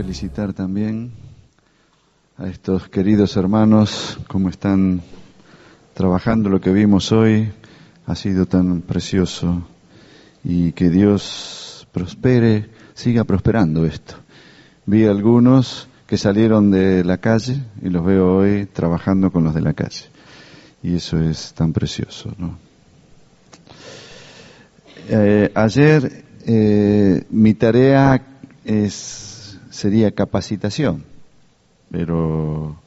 felicitar también a estos queridos hermanos, cómo están trabajando. Lo que vimos hoy ha sido tan precioso, y que Dios prospere, siga prosperando esto. Vi algunos que salieron de la calle y los veo hoy trabajando con los de la calle, y eso es tan precioso, ¿no? Ayer mi tarea sería capacitación, pero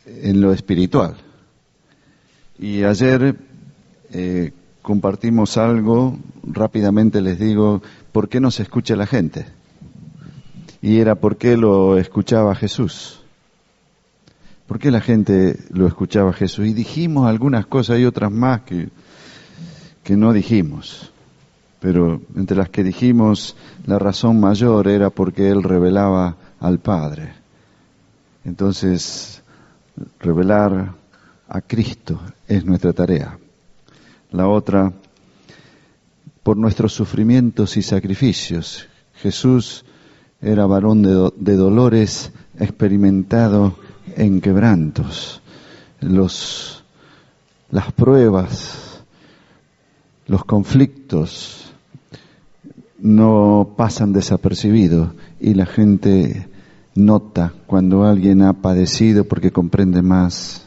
en lo espiritual. Y ayer compartimos algo, rápidamente les digo, ¿por qué no se escucha la gente? Y era por qué lo escuchaba Jesús. ¿Por qué la gente lo escuchaba Jesús? Y dijimos algunas cosas y otras más que no dijimos. Pero entre las que dijimos, la razón mayor era porque Él revelaba al Padre. Entonces, revelar a Cristo es nuestra tarea. La otra, por nuestros sufrimientos y sacrificios. Jesús era varón de dolores, experimentado en quebrantos. Las pruebas, los conflictos no pasan desapercibidos, y la gente nota cuando alguien ha padecido porque comprende más.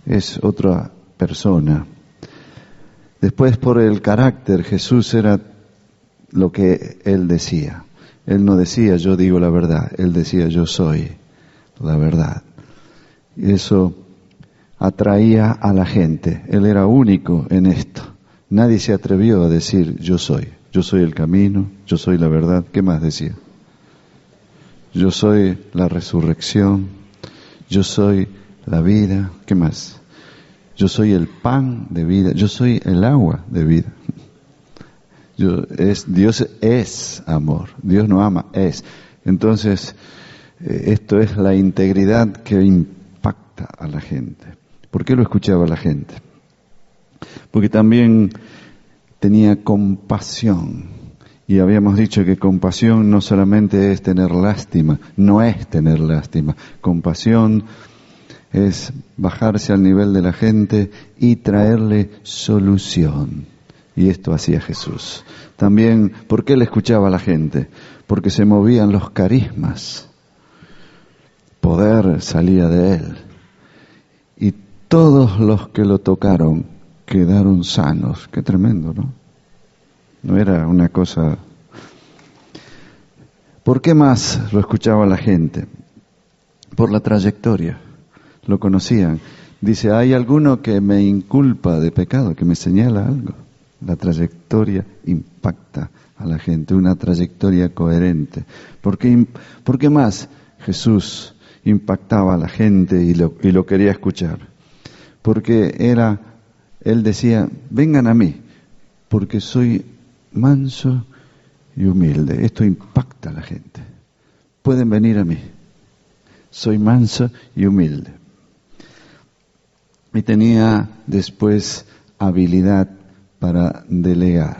Es otra persona. Después, por el carácter, Jesús era lo que Él decía. Él no decía yo digo la verdad, Él decía yo soy la verdad. Y eso atraía a la gente. Él era único en esto. Nadie se atrevió a decir yo soy el camino, yo soy la verdad. ¿Qué más decía? Yo soy la resurrección, yo soy la vida. ¿Qué más? Yo soy el pan de vida, yo soy el agua de vida. Dios es amor, Dios no ama, es. Entonces, esto es la integridad que impacta a la gente. ¿Por qué lo escuchaba la gente? Porque también tenía compasión. Y habíamos dicho que compasión no solamente es tener lástima, no es tener lástima. Compasión es bajarse al nivel de la gente y traerle solución. Y esto hacía Jesús. También, ¿por qué le escuchaba a la gente? Porque se movían los carismas. Poder salía de Él. Y todos los que lo tocaron quedaron sanos. Qué tremendo, ¿no? No era una cosa. ¿Por qué más lo escuchaba la gente? Por la trayectoria. Lo conocían. Dice, ¿hay alguno que me inculpa de pecado, que me señala algo? La trayectoria impacta a la gente, una trayectoria coherente. ¿Por qué más Jesús impactaba a la gente y lo quería escuchar? Porque Él decía, vengan a mí, porque soy manso y humilde. Esto impacta a la gente. Pueden venir a mí. Soy manso y humilde. Y tenía después habilidad para delegar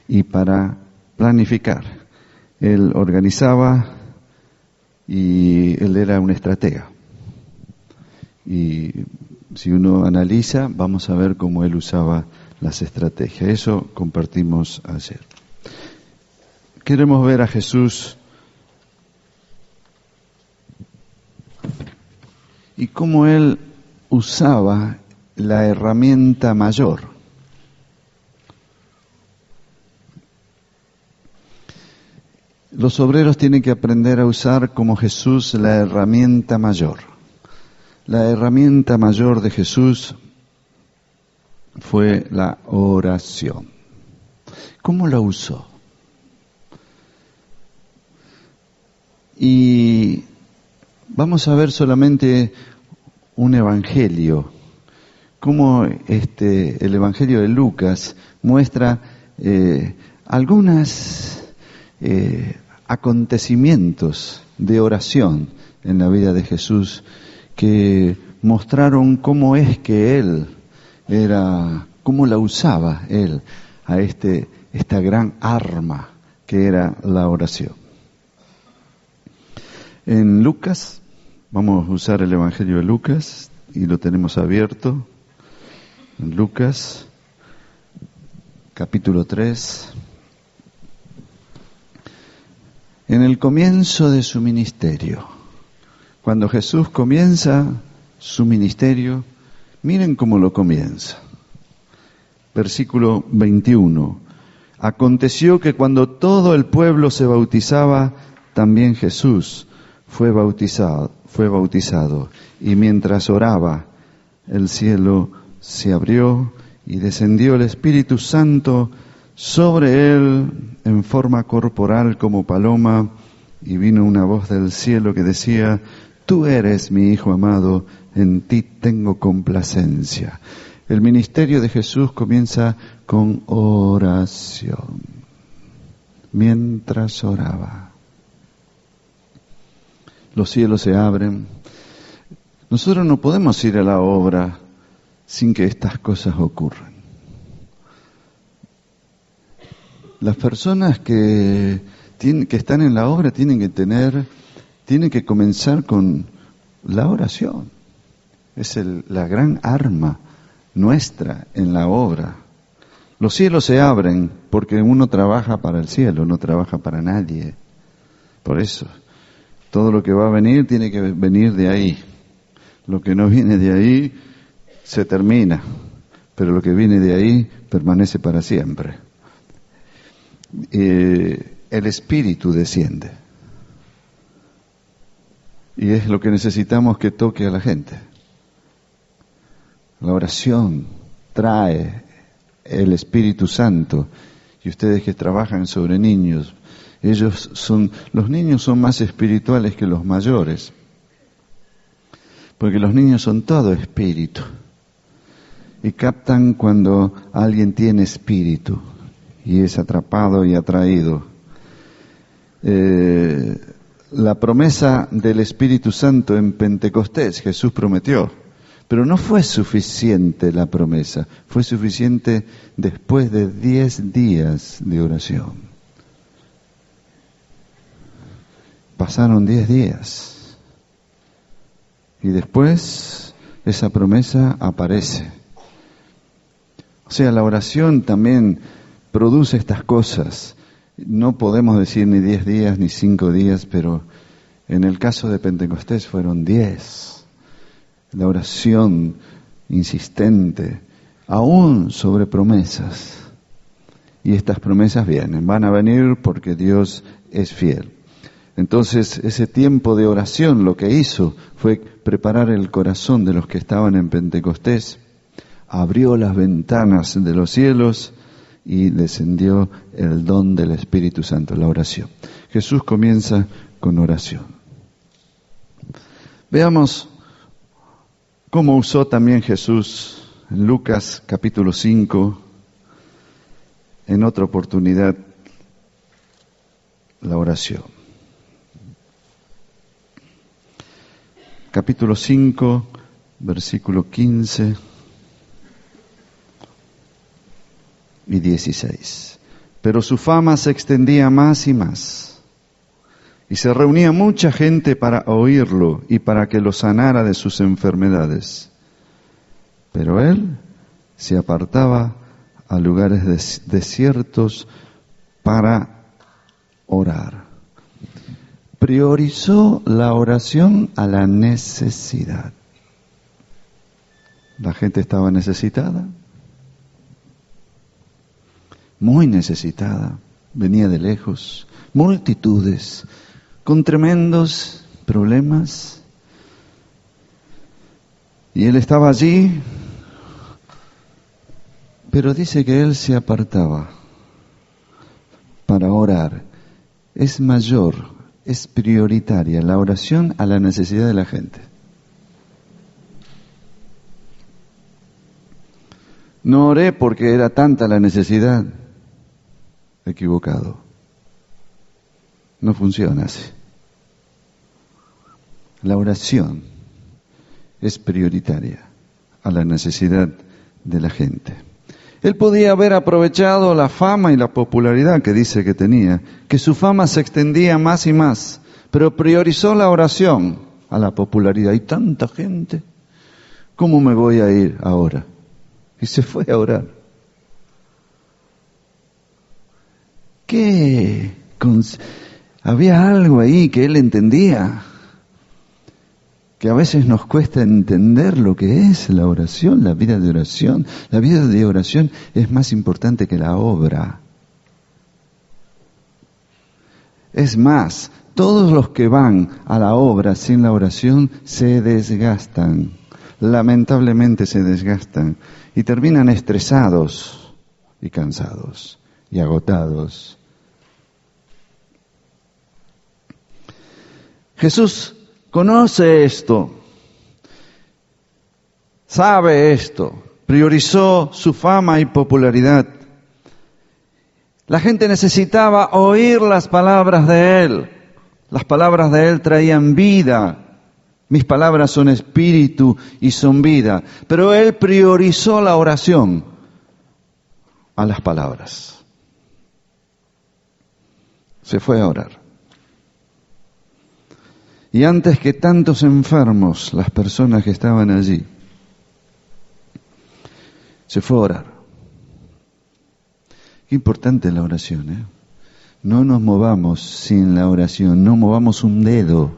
y para planificar. Él organizaba y él era un estratega. Y si uno analiza, vamos a ver cómo él usaba las estrategias. Eso compartimos ayer. Queremos ver a Jesús y cómo él usaba la herramienta mayor. Los obreros tienen que aprender a usar como Jesús la herramienta mayor. La herramienta mayor de Jesús fue la oración. ¿Cómo la usó? Y vamos a ver solamente un evangelio. Cómo el evangelio de Lucas muestra algunos acontecimientos de oración en la vida de Jesús que mostraron cómo es que Él cómo la usaba Él a esta gran arma que era la oración. En Lucas, vamos a usar el Evangelio de Lucas y lo tenemos abierto. En Lucas, capítulo 3. En el comienzo de su ministerio, cuando Jesús comienza su ministerio, miren cómo lo comienza. Versículo 21. Aconteció que cuando todo el pueblo se bautizaba, también Jesús fue bautizado, y mientras oraba, el cielo se abrió y descendió el Espíritu Santo sobre él en forma corporal como paloma, y vino una voz del cielo que decía: Tú eres mi Hijo amado, en ti tengo complacencia. El ministerio de Jesús comienza con oración. Mientras oraba, los cielos se abren. Nosotros no podemos ir a la obra sin que estas cosas ocurran. Las personas que están en la obra tienen que comenzar con la oración. Es la gran arma nuestra en la obra. Los cielos se abren porque uno trabaja para el cielo, no trabaja para nadie. Por eso, todo lo que va a venir tiene que venir de ahí. Lo que no viene de ahí se termina, pero lo que viene de ahí permanece para siempre. El Espíritu desciende. Y es lo que necesitamos que toque a la gente. La oración trae el Espíritu Santo. Y ustedes que trabajan sobre niños, los niños son más espirituales que los mayores. Porque los niños son todo espíritu. Y captan cuando alguien tiene espíritu y es atrapado y atraído. La promesa del Espíritu Santo en Pentecostés, Jesús prometió, pero no fue suficiente la promesa, fue suficiente después de 10 días de oración. Pasaron 10 días y después esa promesa aparece. O sea, la oración también produce estas cosas. No podemos decir ni 10 días ni 5 días, pero en el caso de Pentecostés fueron 10. La oración insistente, aún sobre promesas. Y estas promesas van a venir porque Dios es fiel. Entonces, ese tiempo de oración lo que hizo fue preparar el corazón de los que estaban en Pentecostés, abrió las ventanas de los cielos y descendió el don del Espíritu Santo, la oración. Jesús comienza con oración. Veamos cómo usó también Jesús en Lucas capítulo 5, en otra oportunidad, la oración. Capítulo 5, versículo 15 y 16. Pero su fama se extendía más y más, y se reunía mucha gente para oírlo y para que lo sanara de sus enfermedades. Pero él se apartaba a lugares desiertos para orar. Priorizó la oración a la necesidad. La gente estaba necesitada, muy necesitada, venía de lejos, multitudes, con tremendos problemas. Y él estaba allí, pero dice que él se apartaba para orar. Es mayor, es prioritaria la oración a la necesidad de la gente. No oré porque era tanta la necesidad. Equivocado. No funciona así. La oración es prioritaria a la necesidad de la gente. Él podía haber aprovechado la fama y la popularidad que dice que tenía, que su fama se extendía más y más, pero priorizó la oración a la popularidad. Hay tanta gente, ¿cómo me voy a ir ahora? Y se fue a orar. Había algo ahí que él entendía, que a veces nos cuesta entender lo que es la oración, la vida de oración. La vida de oración es más importante que la obra. Es más, todos los que van a la obra sin la oración se desgastan, lamentablemente se desgastan y terminan estresados y cansados y agotados. Jesús conoce esto, sabe esto, priorizó su fama y popularidad. La gente necesitaba oír las palabras de Él. Las palabras de Él traían vida. Mis palabras son espíritu y son vida. Pero Él priorizó la oración a las palabras. Se fue a orar. Y antes que tantos enfermos, las personas que estaban allí, se fue a orar. Qué importante la oración, ¿eh? No nos movamos sin la oración, no movamos un dedo.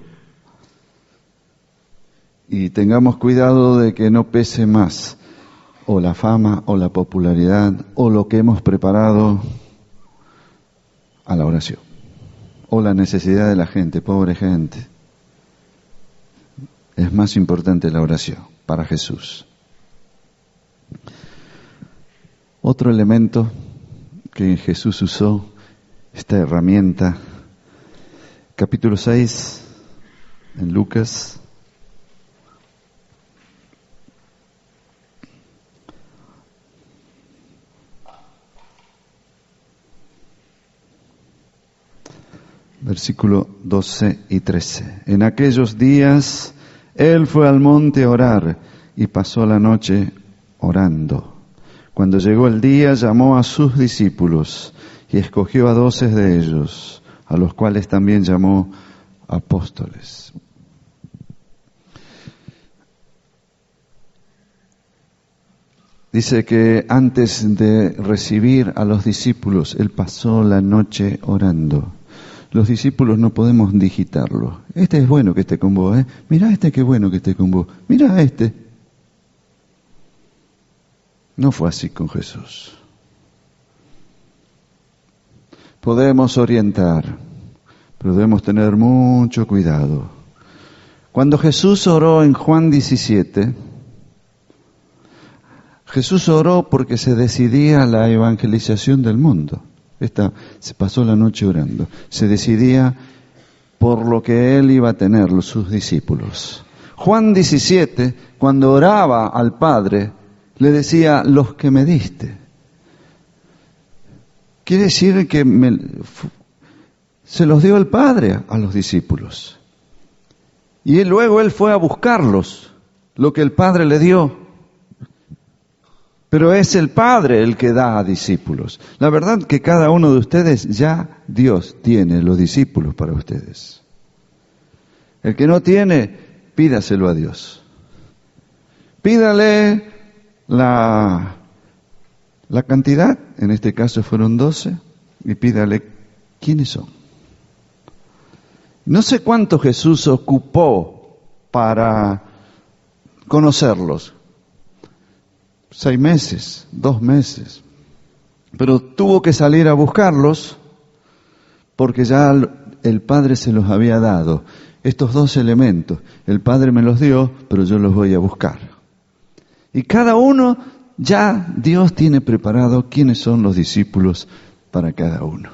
Y tengamos cuidado de que no pese más o la fama o la popularidad o lo que hemos preparado a la oración. O la necesidad de la gente, pobre gente. Es más importante la oración para Jesús. Otro elemento que Jesús usó, esta herramienta, capítulo 6, en Lucas. Versículo 12 y 13. En aquellos días, Él fue al monte a orar y pasó la noche orando. Cuando llegó el día, llamó a sus discípulos y escogió a 12 de ellos, a los cuales también llamó apóstoles. Dice que antes de recibir a los discípulos, Él pasó la noche orando. Los discípulos no podemos digitarlo. Este es bueno que esté con vos, ¿eh? Mirá este qué bueno que esté con vos. Mirá este. No fue así con Jesús. Podemos orientar, pero debemos tener mucho cuidado. Cuando Jesús oró en Juan 17, Jesús oró porque se decidía la evangelización del mundo. Se pasó la noche orando. Se decidía por lo que Él iba a tener, sus discípulos. Juan 17, cuando oraba al Padre, le decía, los que me diste. Quiere decir que se los dio el Padre a los discípulos. Y luego Él fue a buscarlos, lo que el Padre le dio. Pero es el Padre el que da a discípulos. La verdad que cada uno de ustedes ya Dios tiene los discípulos para ustedes. El que no tiene, pídaselo a Dios. Pídale la cantidad, en este caso fueron 12, y pídale quiénes son. No sé cuánto Jesús ocupó para conocerlos. 6 meses, 2 meses. Pero tuvo que salir a buscarlos porque ya el Padre se los había dado. Estos 2 elementos, el Padre me los dio, pero yo los voy a buscar. Y cada uno, ya Dios tiene preparado quiénes son los discípulos para cada uno.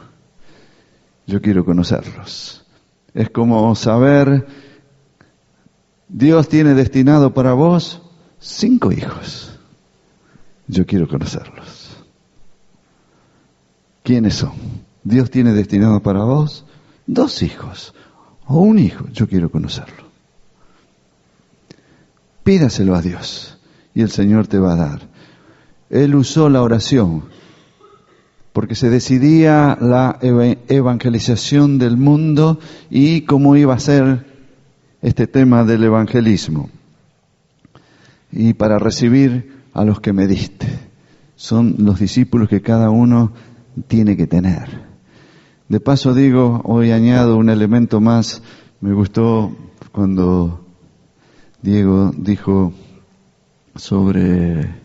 Yo quiero conocerlos. Es como saber, Dios tiene destinado para vos 5 hijos. Yo quiero conocerlos. ¿Quiénes son? Dios tiene destinado para vos 2 hijos o 1 hijo. Yo quiero conocerlo. Pídaselo a Dios y el Señor te va a dar. Él usó la oración porque se decidía la evangelización del mundo y cómo iba a ser este tema del evangelismo. Y para recibir a los que me diste. Son los discípulos que cada uno tiene que tener. De paso digo, hoy añado un elemento más. Me gustó cuando Diego dijo sobre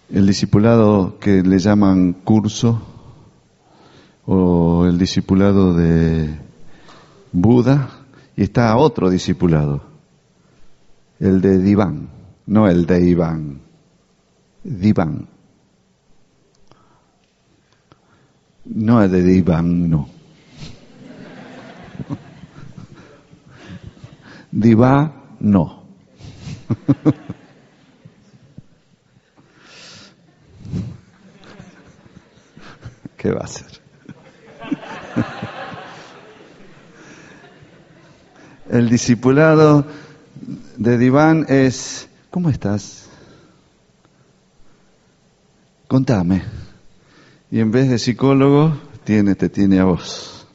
el discipulado que le llaman curso o el discipulado de Buda, y está otro discipulado, el de Diván, no el de Iván, Diván. No el de Diván, no. Divá, no. ¿Qué va a hacer? El discipulado de Diván es, ¿cómo estás? Contame. Y en vez de psicólogo, te tiene a vos.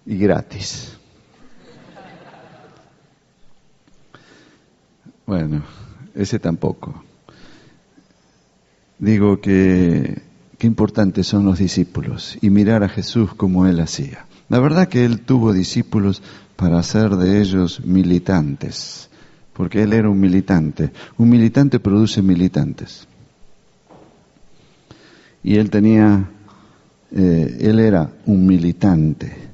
Y gratis. Bueno, ese tampoco. Digo que qué importantes son los discípulos y mirar a Jesús como Él hacía. La verdad que Él tuvo discípulos para hacer de ellos militantes, porque Él era un militante. Un militante produce militantes. Y Él era un militante.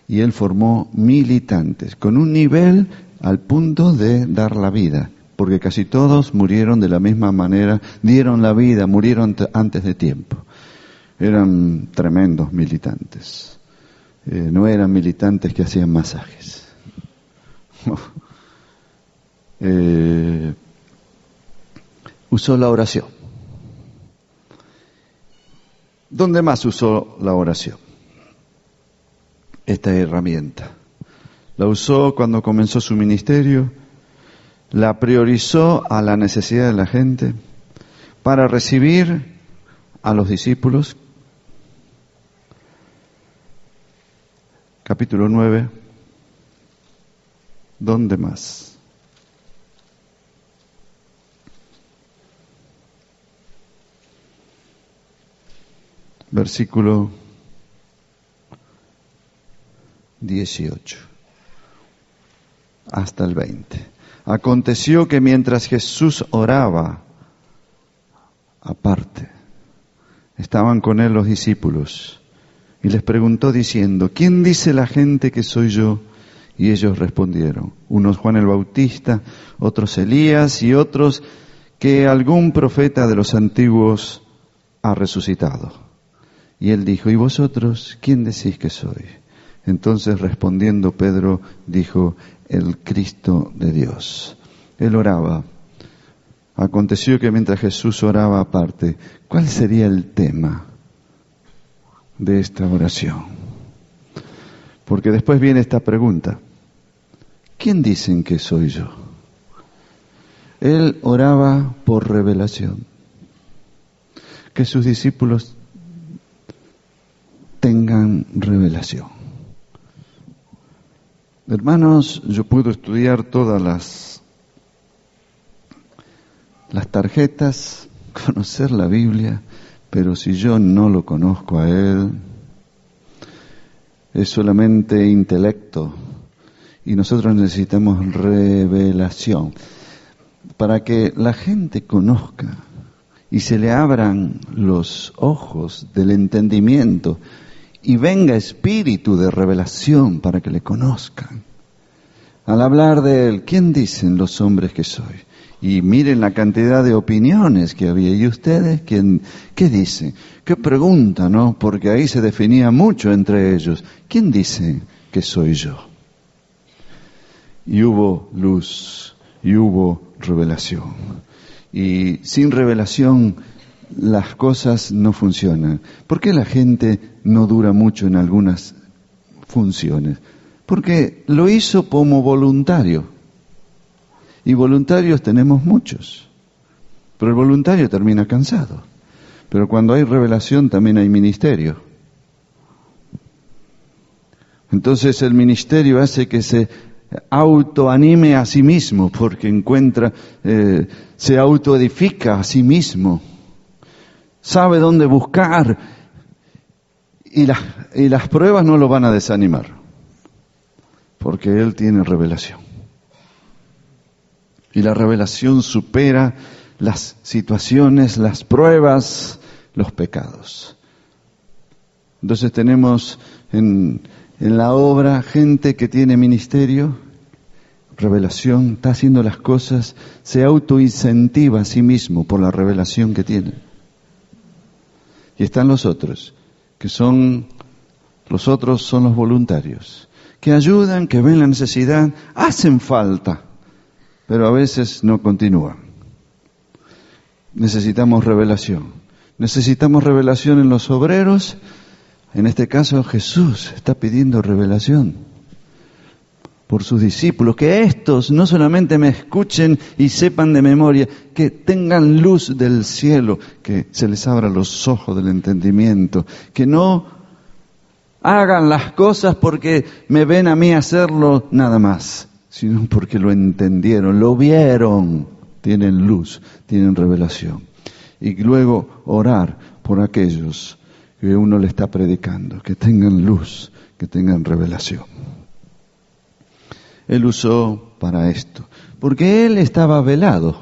Y Él formó militantes con un nivel al punto de dar la vida. Porque casi todos murieron de la misma manera, dieron la vida, murieron antes de tiempo. Eran tremendos militantes. No eran militantes que hacían masajes. Usó la oración. ¿Dónde más usó la oración? Esta herramienta. La usó cuando comenzó su ministerio, la priorizó a la necesidad de la gente para recibir a los discípulos. Capítulo 9. ¿Dónde más? Versículo 18 hasta el 20. Aconteció que mientras Jesús oraba aparte, estaban con él los discípulos y les preguntó diciendo: ¿quién dice la gente que soy yo? Y ellos respondieron: unos Juan el Bautista, otros Elías y otros que algún profeta de los antiguos ha resucitado. Y él dijo: ¿y vosotros quién decís que soy? Entonces respondiendo Pedro dijo: el Cristo de Dios. Él oraba. Aconteció que mientras Jesús oraba aparte, ¿cuál sería el tema de esta oración? Porque después viene esta pregunta: ¿quién dicen que soy yo? Él oraba por revelación. Que sus discípulos tengan revelación. Hermanos, yo puedo estudiar todas las tarjetas, conocer la Biblia, pero si yo no lo conozco a Él, es solamente intelecto. Y nosotros necesitamos revelación para que la gente conozca y se le abran los ojos del entendimiento y venga espíritu de revelación para que le conozcan. Al hablar de Él, ¿quién dicen los hombres que soy? Y miren la cantidad de opiniones que había. ¿Y ustedes qué dicen? ¿Qué preguntan, no? Porque ahí se definía mucho entre ellos. ¿Quién dice que soy yo? Y hubo luz, y hubo revelación. Y sin revelación las cosas no funcionan. ¿Por qué la gente no dura mucho en algunas funciones? Porque lo hizo como voluntario. Y voluntarios tenemos muchos. Pero el voluntario termina cansado. Pero cuando hay revelación también hay ministerio. Entonces el ministerio hace que se autoanime a sí mismo, porque encuentra, se autoedifica a sí mismo, sabe dónde buscar, y las pruebas no lo van a desanimar, porque él tiene revelación. Y la revelación supera las situaciones, las pruebas, los pecados. Entonces tenemos en la obra gente que tiene ministerio, revelación, está haciendo las cosas, se autoincentiva a sí mismo por la revelación que tiene. Y están los otros son los voluntarios, que ayudan, que ven la necesidad, hacen falta, pero a veces no continúan. Necesitamos revelación. Necesitamos revelación en los obreros. En este caso Jesús está pidiendo revelación por sus discípulos, que estos no solamente me escuchen y sepan de memoria, que tengan luz del cielo, que se les abran los ojos del entendimiento, que no hagan las cosas porque me ven a mí hacerlo nada más, sino porque lo entendieron, lo vieron, tienen luz, tienen revelación. Y luego orar por aquellos que uno le está predicando, que tengan luz, que tengan revelación. Él usó para esto, porque él estaba velado.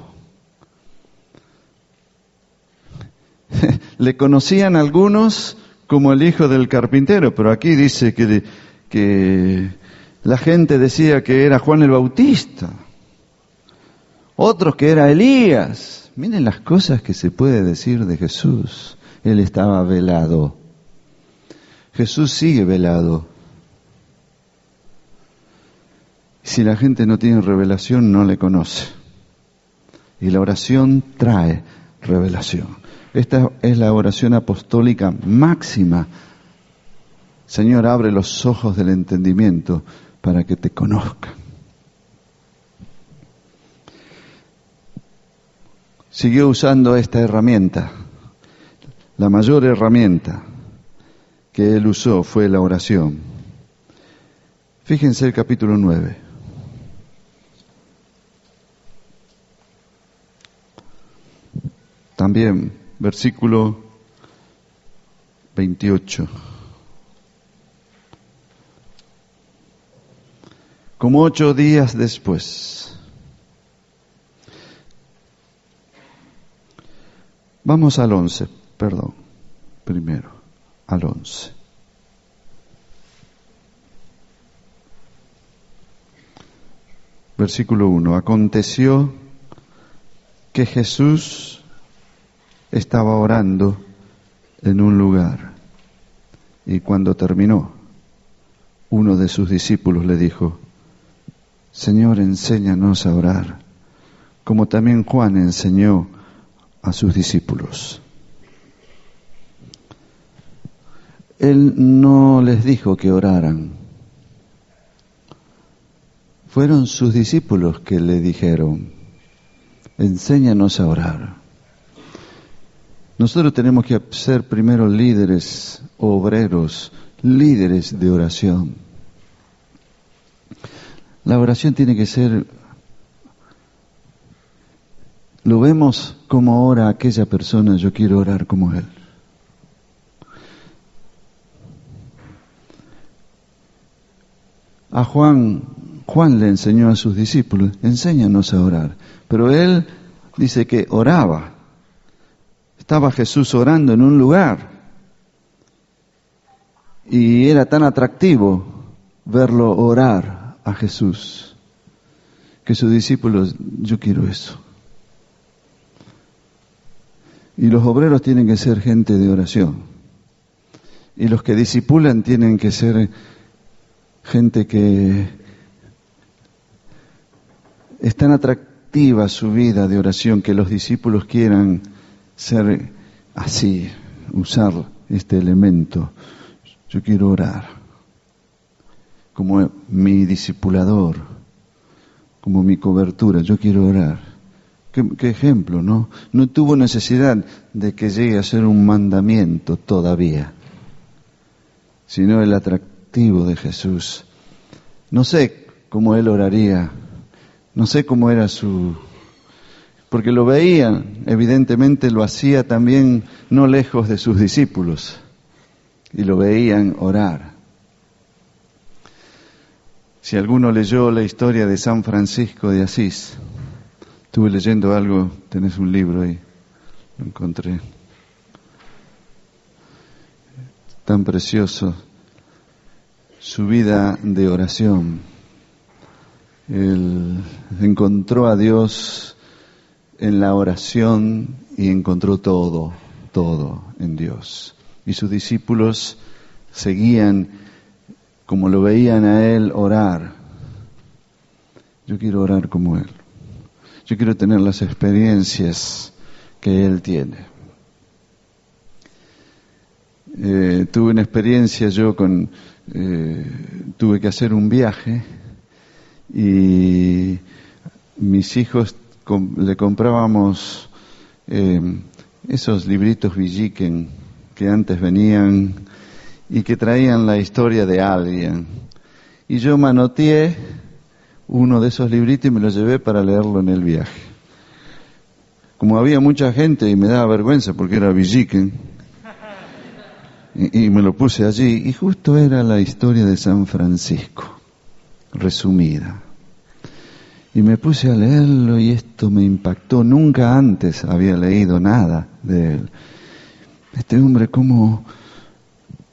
Le conocían algunos como el hijo del carpintero, pero aquí dice que la gente decía que era Juan el Bautista, otros que era Elías. Miren las cosas que se puede decir de Jesús. Él estaba velado. Jesús sigue velado. Si la gente no tiene revelación, no le conoce. Y la oración trae revelación. Esta es la oración apostólica máxima. Señor, abre los ojos del entendimiento para que te conozcan. Siguió usando esta herramienta. La mayor herramienta que él usó fue la oración. Fíjense el capítulo 9. También, versículo 28. Como 8 días después. Vamos al 11, primero, al 11. Versículo 1. Aconteció que Jesús estaba orando en un lugar, y cuando terminó, uno de sus discípulos le dijo: Señor, enséñanos a orar, como también Juan enseñó a sus discípulos. Él no les dijo que oraran. Fueron sus discípulos que le dijeron: enséñanos a orar. Nosotros tenemos que ser primero líderes, obreros, líderes de oración. La oración tiene que ser, lo vemos como ora aquella persona, yo quiero orar como él. A Juan le enseñó a sus discípulos: enséñanos a orar. Pero él dice que oraba. Estaba Jesús orando en un lugar. Y era tan atractivo verlo orar a Jesús, que sus discípulos: yo quiero eso. Y los obreros tienen que ser gente de oración. Y los que discipulan tienen que ser gente que es tan atractiva su vida de oración, que los discípulos quieran ser así, usar este elemento. Yo quiero orar como mi discipulador, como mi cobertura. Yo quiero orar. qué ejemplo, ¿no? No tuvo necesidad de que llegue a ser un mandamiento todavía, sino el atractivo de Jesús. No sé cómo él oraría, no sé cómo era porque lo veían, evidentemente lo hacía también no lejos de sus discípulos, y lo veían orar. Si alguno leyó la historia de San Francisco de Asís, estuve leyendo algo, tenés un libro ahí, lo encontré, tan precioso, su vida de oración. Él encontró a Dios en la oración y encontró todo en Dios. Y sus discípulos seguían, como lo veían a él, orar. Yo quiero orar como él. Yo quiero tener las experiencias que él tiene. Tuve una experiencia yo tuve que hacer un viaje y mis hijos le comprábamos esos libritos Villiquen que antes venían y que traían la historia de alguien. Y yo manoteé uno de esos libritos y me lo llevé para leerlo en el viaje. Como había mucha gente y me daba vergüenza porque era Villiquen, y me lo puse allí, y justo era la historia de San Francisco, resumida. Y me puse a leerlo y esto me impactó. Nunca antes había leído nada de él. Este hombre cómo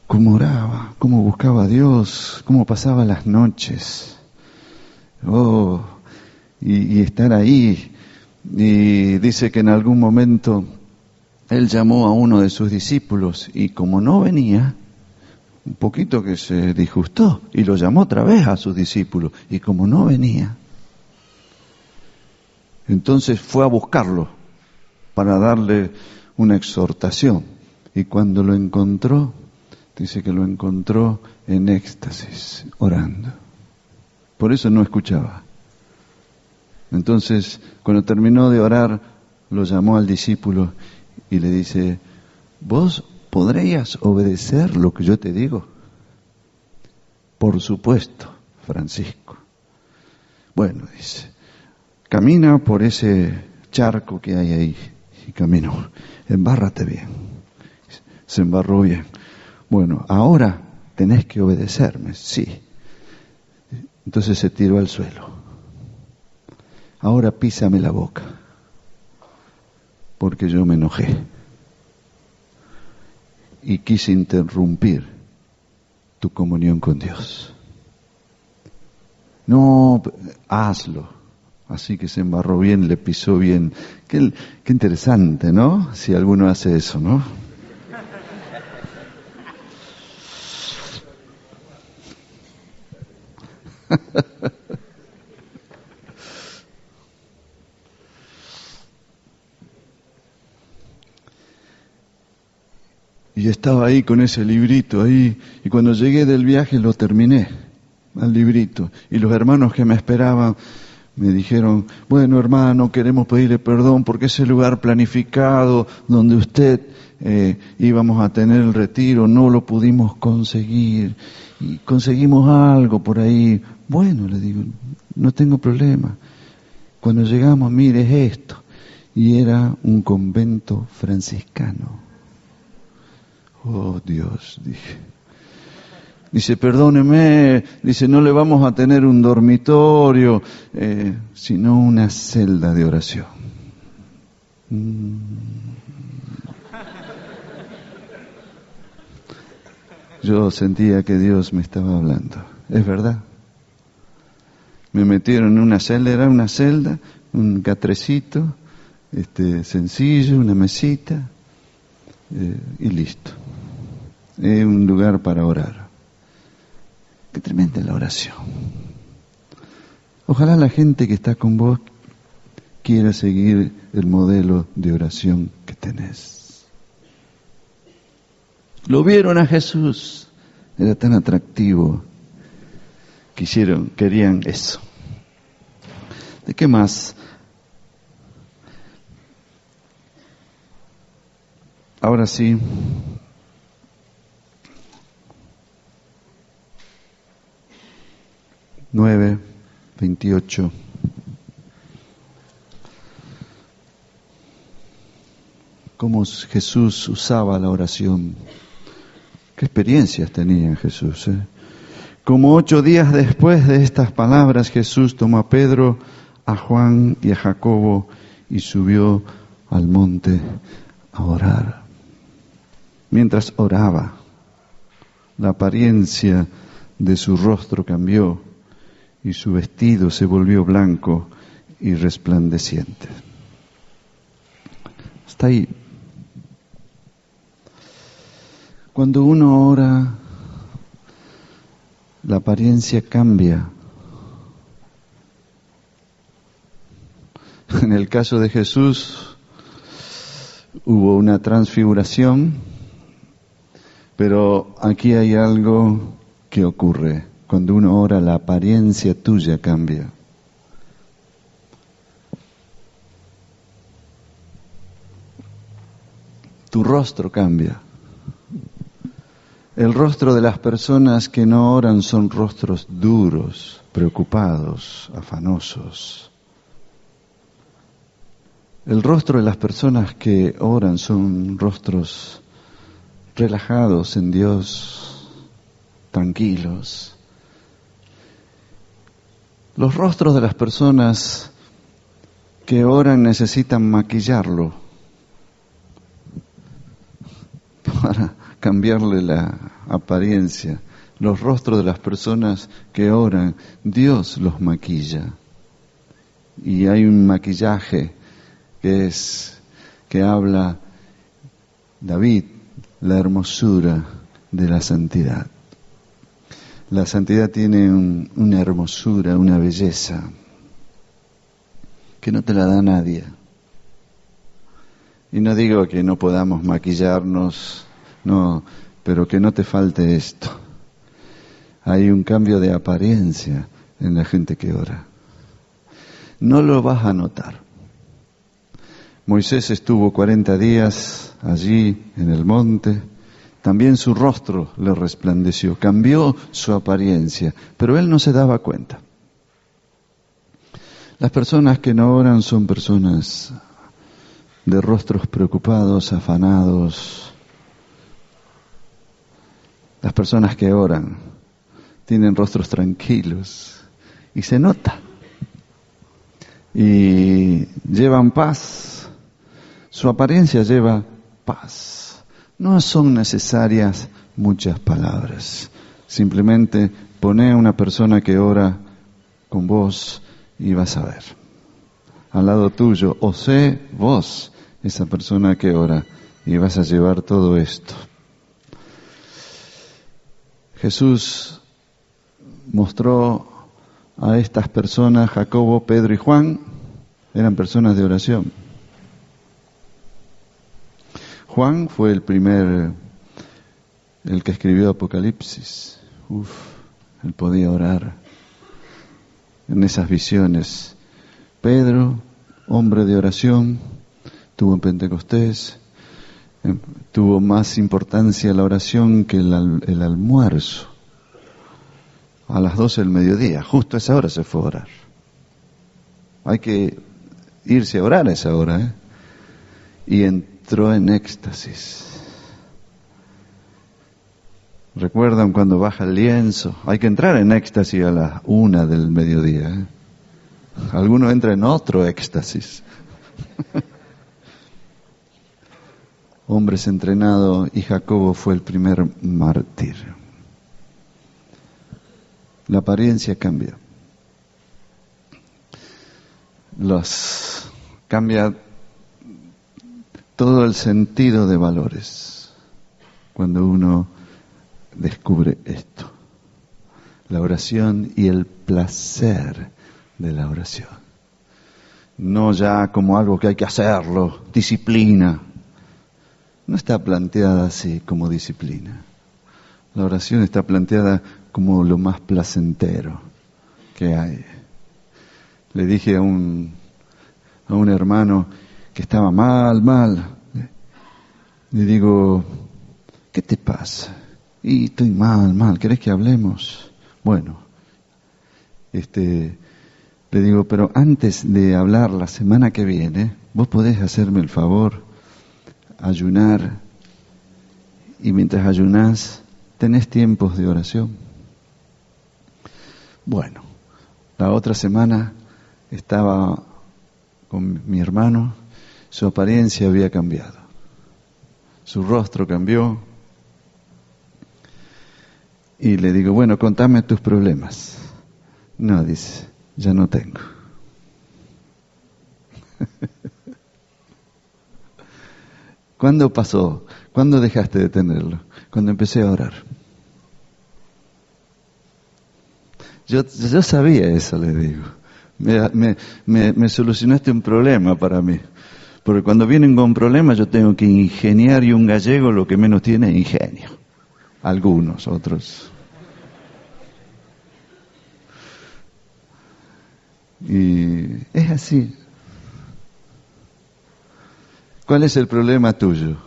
oraba, cómo buscaba a Dios, cómo pasaba las noches. Y estar ahí. Y dice que en algún momento él llamó a uno de sus discípulos y como no venía, un poquito que se disgustó y lo llamó otra vez a sus discípulos y como no venía, entonces fue a buscarlo para darle una exhortación y cuando lo encontró, dice que lo encontró en éxtasis, orando. Por eso no escuchaba. Entonces, cuando terminó de orar, lo llamó al discípulo y le dice, ¿vos podrías obedecer lo que yo te digo? Por supuesto, Francisco. Bueno, dice, camina por ese charco que hay ahí. Y caminó, embárrate bien. Se embarró bien. Bueno, ahora tenés que obedecerme, sí. Entonces se tiró al suelo. Ahora písame la boca, porque yo me enojé y quise interrumpir tu comunión con Dios. No, hazlo. Así que se embarró bien, le pisó bien. Qué interesante, ¿no? Si alguno hace eso, ¿no? Y estaba ahí con ese librito ahí, y cuando llegué del viaje lo terminé, al librito. Y los hermanos que me esperaban me dijeron, bueno hermano, queremos pedirle perdón porque ese lugar planificado donde usted íbamos a tener el retiro no lo pudimos conseguir. Y conseguimos algo por ahí. Bueno, le digo, no tengo problema. Cuando llegamos, mire, es esto. Y era un convento franciscano. Oh Dios, dije. Dice, perdóneme, dice, no le vamos a tener un dormitorio, sino una celda de oración. Yo sentía que Dios me estaba hablando. Es verdad. Me metieron en una celda, era una celda, un catrecito, sencillo, una mesita, y listo. Un lugar para orar. Qué tremenda la oración. Ojalá la gente que está con vos quiera seguir el modelo de oración que tenés. Lo vieron a Jesús, era tan atractivo, querían eso. ¿De qué más? Ahora sí, nueve, 28. Cómo Jesús usaba la oración. Qué experiencias tenía Jesús, ¿eh? Como 8 días después de estas palabras, Jesús tomó a Pedro, a Juan y a Jacobo y subió al monte a orar. Mientras oraba, la apariencia de su rostro cambió y su vestido se volvió blanco y resplandeciente. Hasta ahí. Cuando uno ora, la apariencia cambia. En el caso de Jesús hubo una transfiguración, pero aquí hay algo que ocurre. Cuando uno ora, la apariencia tuya cambia. Tu rostro cambia. El rostro de las personas que no oran son rostros duros, preocupados, afanosos. El rostro de las personas que oran son rostros relajados en Dios, tranquilos. Los rostros de las personas que oran necesitan maquillarlo para cambiarle la apariencia. Los rostros de las personas que oran, Dios los maquilla. Y hay un maquillaje que habla David, la hermosura de la santidad. La santidad tiene una hermosura, una belleza que no te la da nadie. Y no digo que no podamos maquillarnos, no, pero que no te falte esto. Hay un cambio de apariencia en la gente que ora. No lo vas a notar. Moisés estuvo 40 días allí en el monte. También su rostro le resplandeció, cambió su apariencia, pero él no se daba cuenta. Las personas que no oran son personas de rostros preocupados, afanados. Las personas que oran tienen rostros tranquilos y se nota. Y llevan paz. Su apariencia lleva paz. No son necesarias muchas palabras. Simplemente poné a una persona que ora con vos y vas a ver. Al lado tuyo, o sé vos, esa persona que ora, y vas a llevar todo esto. Jesús mostró a estas personas, Jacobo, Pedro y Juan, eran personas de oración. Juan fue el que escribió Apocalipsis. Él podía orar en esas visiones. Pedro, hombre de oración, tuvo en Pentecostés, tuvo más importancia la oración que el almuerzo. A las 12 del mediodía, justo a esa hora se fue a orar. Hay que irse a orar a esa hora, ¿eh? Y entró en éxtasis. ¿Recuerdan cuando baja el lienzo? Hay que entrar en éxtasis a las 1 del mediodía, ¿eh? Alguno entra en otro éxtasis. Hombres entrenados, y Jacobo fue el primer mártir. La apariencia cambia. Cambia todo el sentido de valores cuando uno descubre esto. La oración y el placer de la oración. No ya como algo que hay que hacerlo, disciplina. No está planteada así como disciplina. La oración está planteada como lo más placentero que hay. Le dije a un hermano que estaba mal. Le digo, ¿qué te pasa? Y estoy mal, ¿querés que hablemos? Bueno, le digo, pero antes de hablar la semana que viene, vos podés hacerme el favor, ayunar, y mientras ayunás, tenés tiempos de oración. Bueno, la otra semana estaba con mi hermano, su apariencia había cambiado, su rostro cambió, y le digo, bueno, contame tus problemas. No, dice, ya no tengo. ¿Cuándo pasó? ¿Cuándo dejaste de tenerlo? Cuando empecé a orar. Yo sabía eso, le digo. Me solucionaste un problema para mí. Porque cuando vienen con problemas yo tengo que ingeniar, y un gallego lo que menos tiene es ingenio. Algunos, otros. Y es así. ¿Cuál es el problema tuyo?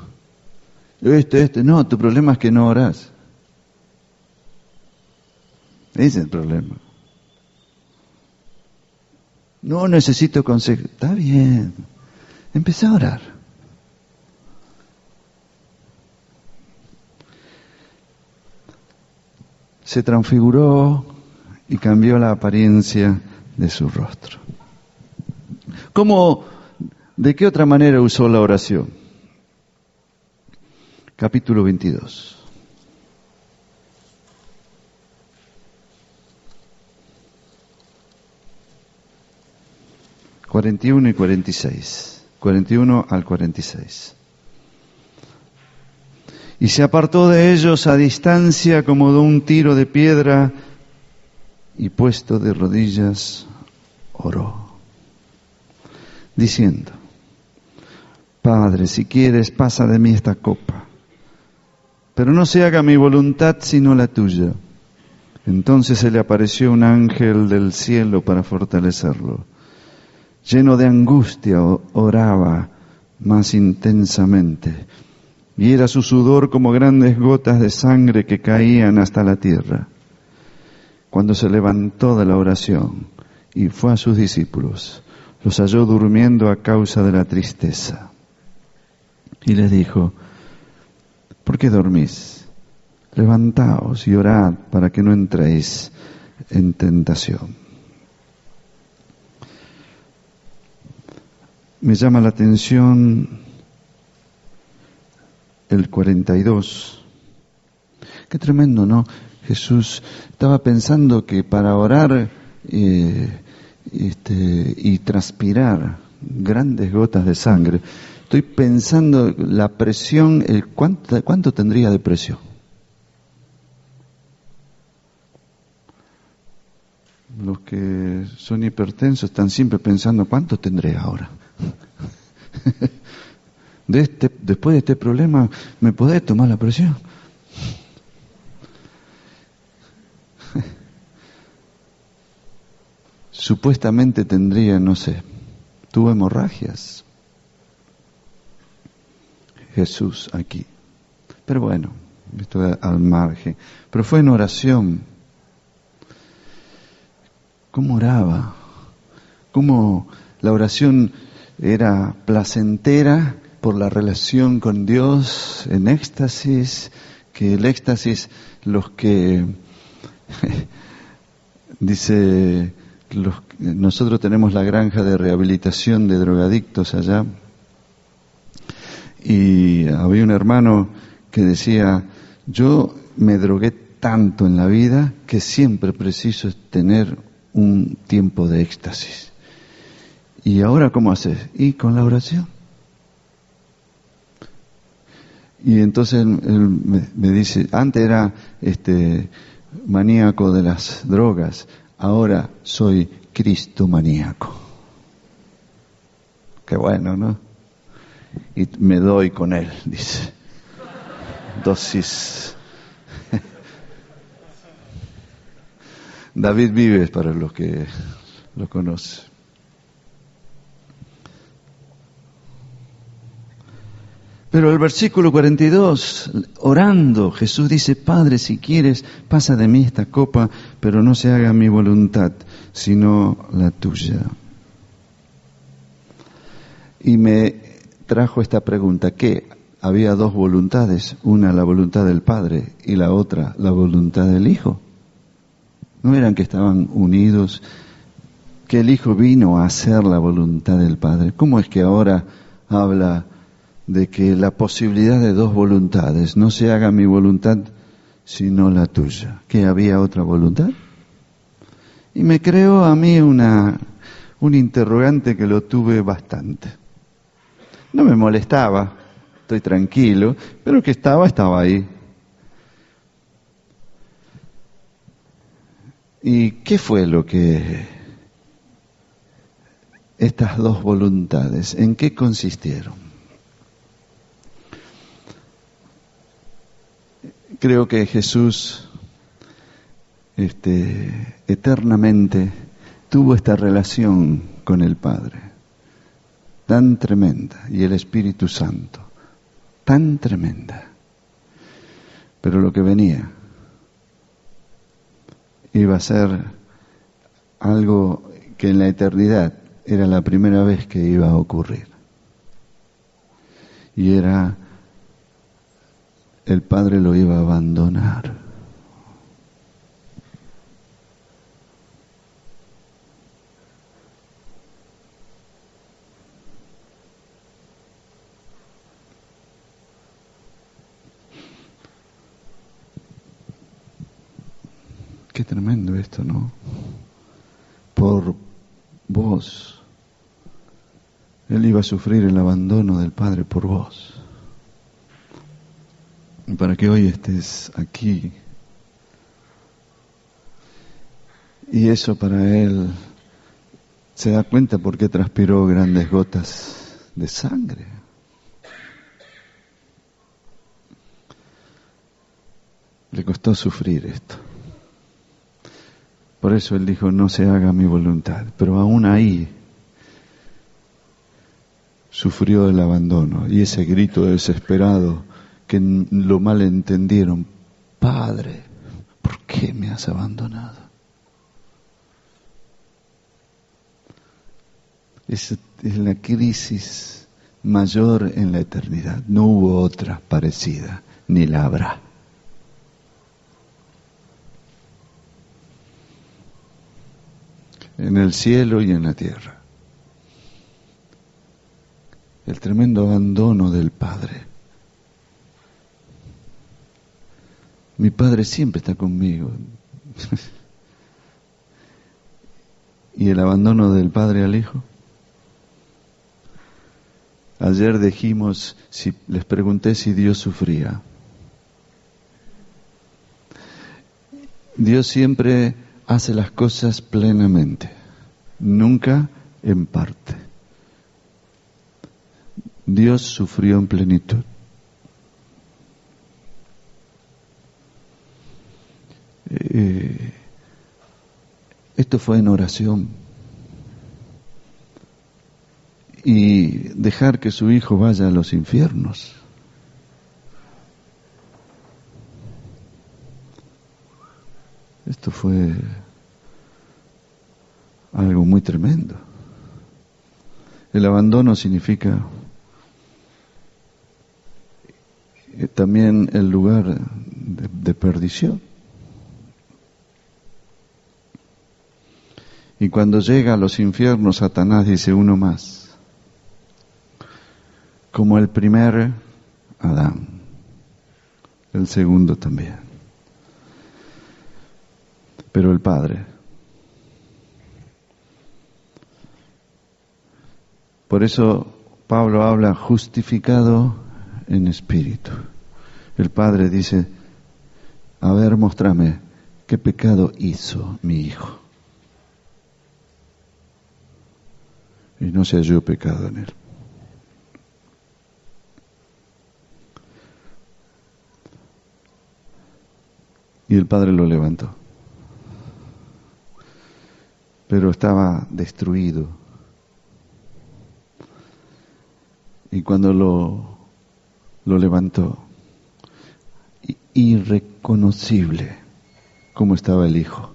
No, tu problema es que no orás. Ese es el problema. No necesito consejo. Está bien. Empecé a orar. Se transfiguró y cambió la apariencia de su rostro. ¿De qué otra manera usó la oración? Capítulo 22. ...41 y 46... ...41 al 46... Y se apartó de ellos a distancia como de un tiro de piedra, y puesto de rodillas, oró, diciendo, Padre, si quieres, pasa de mí esta copa, pero no se haga mi voluntad sino la tuya. Entonces se le apareció un ángel del cielo para fortalecerlo. Lleno de angustia, oraba más intensamente, y era su sudor como grandes gotas de sangre que caían hasta la tierra. Cuando se levantó de la oración y fue a sus discípulos, los halló durmiendo a causa de la tristeza. Y les dijo, ¿por qué dormís? Levantaos y orad para que no entréis en tentación. Me llama la atención el 42. Qué tremendo, ¿no? Jesús estaba pensando que para orar y transpirar grandes gotas de sangre, estoy pensando la presión, ¿cuánto tendría de presión? Los que son hipertensos están siempre pensando, ¿cuánto tendré ahora? Después de este problema, ¿me podés tomar la presión? Supuestamente tendría, no sé, tuvo hemorragias. Jesús aquí. Pero bueno, esto al margen. Pero fue en oración. ¿Cómo oraba? ¿Cómo la oración era placentera por la relación con Dios, en éxtasis? Que el éxtasis, los que dice, nosotros tenemos la granja de rehabilitación de drogadictos allá, y había un hermano que decía, yo me drogué tanto en la vida que siempre preciso tener un tiempo de éxtasis. ¿Y ahora cómo haces? Y con la oración. Y entonces él me dice, antes era maníaco de las drogas, ahora soy Cristo maníaco. Qué bueno, ¿no? Y me doy con él, dice. Dosis. David Vives, para los que lo conocen. Pero el versículo 42, orando, Jesús dice, Padre, si quieres, pasa de mí esta copa, pero no se haga mi voluntad, sino la tuya. Y me trajo esta pregunta, ¿qué? Había dos voluntades, una la voluntad del Padre y la otra la voluntad del Hijo. ¿No eran que estaban unidos? Que el Hijo vino a hacer la voluntad del Padre. ¿Cómo es que ahora habla de que la posibilidad de dos voluntades, no se haga mi voluntad sino la tuya? ¿Que había otra voluntad? Y me creó a mí un interrogante que lo tuve bastante. No me molestaba, estoy tranquilo, pero que estaba ahí. ¿Y qué fue lo que estas dos voluntades, en qué consistieron? Creo que Jesús eternamente tuvo esta relación con el Padre, tan tremenda, y el Espíritu Santo, tan tremenda. Pero lo que venía iba a ser algo que en la eternidad era la primera vez que iba a ocurrir. Y era, el Padre lo iba a abandonar. Qué tremendo esto, ¿no? Por vos. Él iba a sufrir el abandono del Padre por vos. Y para que hoy estés aquí. Y eso para Él, se da cuenta por qué transpiró grandes gotas de sangre. Le costó sufrir esto. Por eso Él dijo, no se haga mi voluntad. Pero aún ahí sufrió el abandono y ese grito desesperado que lo malentendieron. Padre, ¿por qué me has abandonado? Es la crisis mayor en la eternidad. No hubo otra parecida, ni la habrá. En el cielo y en la tierra. El tremendo abandono del Padre. Mi Padre siempre está conmigo. ¿Y el abandono del Padre al Hijo? Ayer dijimos, les pregunté si Dios sufría. Dios siempre hace las cosas plenamente, nunca en parte. Dios sufrió en plenitud. Esto fue en oración. Y dejar que su hijo vaya a los infiernos. Esto fue algo muy tremendo. El abandono significa también el lugar de perdición. Y cuando llega a los infiernos, Satanás dice uno más, como el primer Adán, el segundo también. Pero el Padre, por eso Pablo habla justificado en espíritu. El Padre dice, a ver, móstrame qué pecado hizo mi hijo. Y no se halló pecado en él. Y el Padre lo levantó. Pero estaba destruido. Y cuando lo lo levantó. Irreconocible como estaba el hijo.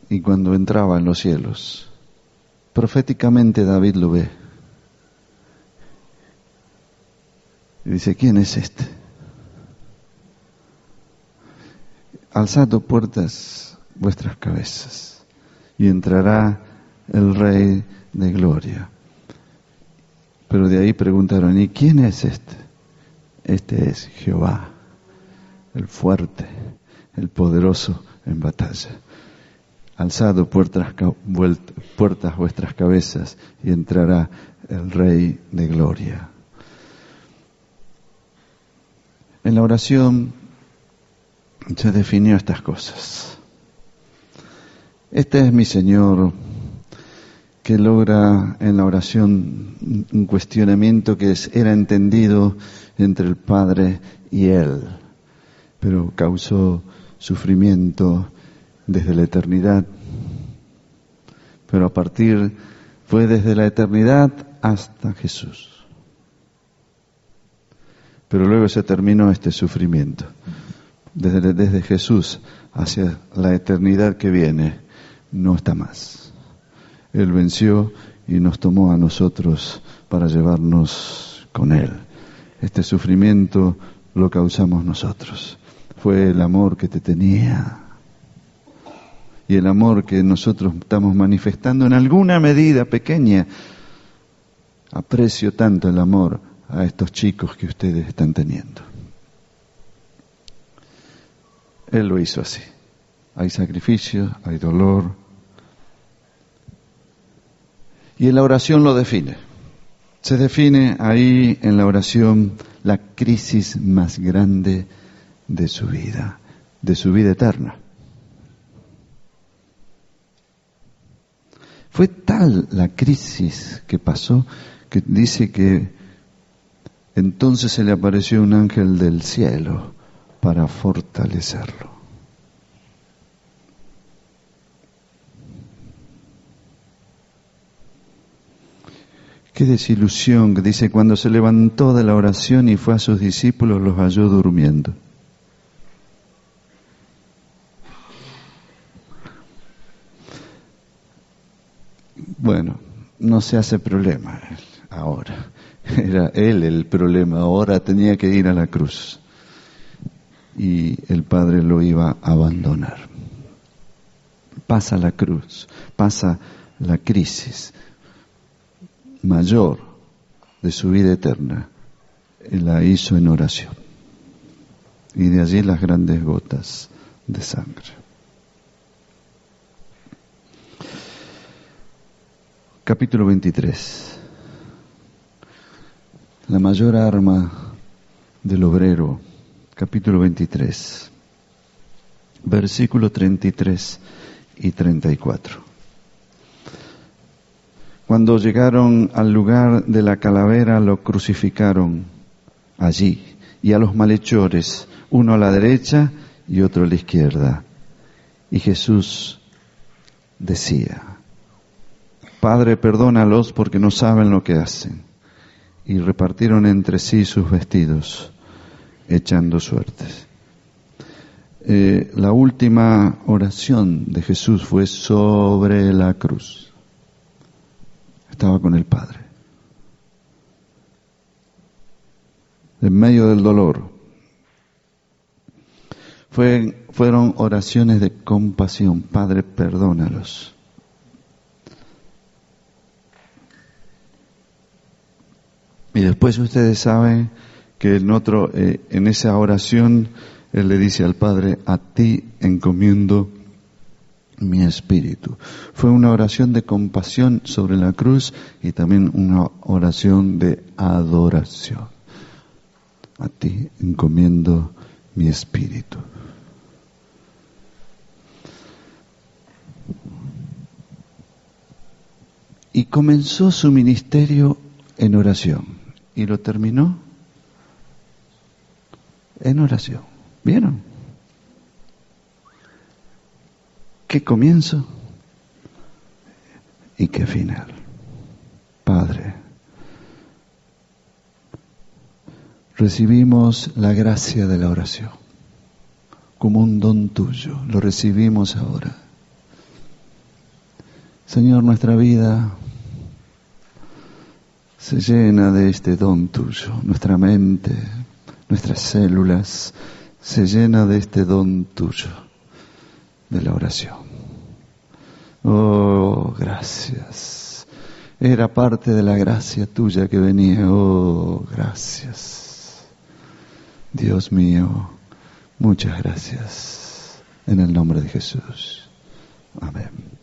Y cuando entraba en los cielos, proféticamente David lo ve. Y dice, ¿quién es este? Alzad puertas vuestras cabezas y entrará el Rey de Gloria. Pero de ahí preguntaron, ¿y quién es este? Este es Jehová, el fuerte, el poderoso en batalla. Alzad puertas vuestras cabezas y entrará el Rey de Gloria. En la oración se definió estas cosas. Este es mi Señor, que logra en la oración un cuestionamiento que era entendido entre el Padre y Él, pero causó sufrimiento desde la eternidad. Pero fue desde la eternidad hasta Jesús. Pero luego se terminó este sufrimiento. Desde Jesús hacia la eternidad que viene, no está más. Él venció y nos tomó a nosotros para llevarnos con Él. Este sufrimiento lo causamos nosotros. Fue el amor que te tenía. Y el amor que nosotros estamos manifestando en alguna medida pequeña. Aprecio tanto el amor a estos chicos que ustedes están teniendo. Él lo hizo así. Hay sacrificio, hay dolor. Y en la oración lo define. Se define ahí en la oración la crisis más grande de su vida eterna. Fue tal la crisis que pasó que dice que entonces se le apareció un ángel del cielo para fortalecerlo. Qué desilusión, que dice, cuando se levantó de la oración y fue a sus discípulos, los halló durmiendo. Bueno, no se hace problema ahora. Era él el problema, ahora tenía que ir a la cruz. Y el Padre lo iba a abandonar. Pasa la cruz, pasa la crisis mayor de su vida eterna, Él la hizo en oración. Y de allí las grandes gotas de sangre. Capítulo 23. La mayor arma del obrero. Capítulo 23. Versículo 33 y 34. Cuando llegaron al lugar de la calavera, lo crucificaron allí, y a los malhechores, uno a la derecha y otro a la izquierda. Y Jesús decía, Padre, perdónalos porque no saben lo que hacen. Y repartieron entre sí sus vestidos, echando suertes. La última oración de Jesús fue sobre la cruz. Estaba con el Padre. En medio del dolor. Fueron oraciones de compasión. Padre, perdónalos. Y después ustedes saben que en esa oración Él le dice al Padre, a ti encomiendo mi espíritu. Fue una oración de compasión sobre la cruz y también una oración de adoración. A ti encomiendo mi espíritu. Y comenzó su ministerio en oración. ¿Y lo terminó? En oración. ¿Vieron? ¿Qué comienzo? ¿Y qué final? Padre, recibimos la gracia de la oración como un don tuyo. Lo recibimos ahora. Señor, nuestra vida se llena de este don tuyo. Nuestra mente, nuestras células, se llena de este don tuyo, de la oración. Oh, gracias. Era parte de la gracia tuya que venía. Oh, gracias. Dios mío, muchas gracias. En el nombre de Jesús. Amén.